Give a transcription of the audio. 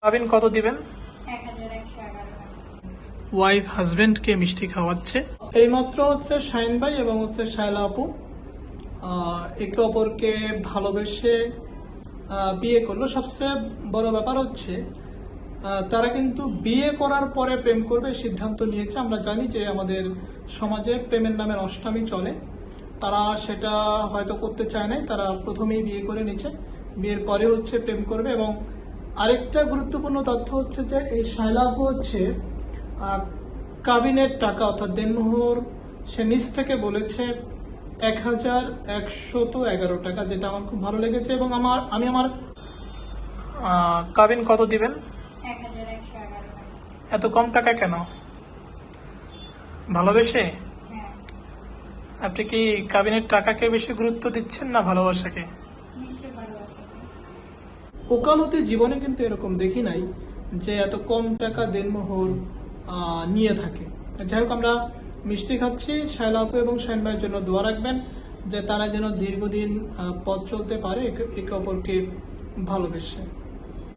পাবেন কত দিবেন? 1111 টাকা। ওয়াইফ হাজবেন্ডকে মিষ্টি খাওয়াচ্ছে। এইমাত্র হচ্ছে শাহিন ভাই এবং হচ্ছে শায়লা আপু একে অপরকে ভালোবেসে বিয়ে করলো। সবচেয়ে বড় ব্যাপার হচ্ছে তারা কিন্তু বিয়ে করার পরে প্রেম করবে সিদ্ধান্ত নিয়েছে। আমরা জানি যে আমাদের সমাজে প্রেমের নামে অষ্টামি চলে। তারা সেটা হয়তো করতে চায় নাই, তারা প্রথমেই বিয়ে করে নিচ্ছে, বিয়ের পরে হচ্ছে প্রেম করবে। এবং আরেকটা গুরুত্বপূর্ণ তথ্য হচ্ছে যে এই শায়লা আপু হচ্ছে কাবিনের টাকা অর্থাৎ দেনমোহর সে নিজ থেকে বলেছে 1111 টাকা, যেটা আমার খুব ভালো লেগেছে। এবং আমি আমার কাবিন কত দিবেন? 1111 টাকা। এত কম টাকা কেন? ভালোবেসে? হ্যাঁ, আপনি কি কাবিনের টাকাকে বেশি গুরুত্ব দিচ্ছেন না ভালোবাসাকে? নিশ্চয় ভালোবাসা। ওকালতি জীবনে কিন্তু এরকম দেখি নাই যে এত কম টাকা দেনমোহর নিয়ে থাকে। যাই হোক, আমরা মিষ্টি খাচ্ছি। শায়লা আপু এবং শাহিন ভাইয়ের জন্য দোয়া রাখবেন যে তারা যেন দীর্ঘদিন পথ চলতে পারে একে অপরকে ভালোবেসে।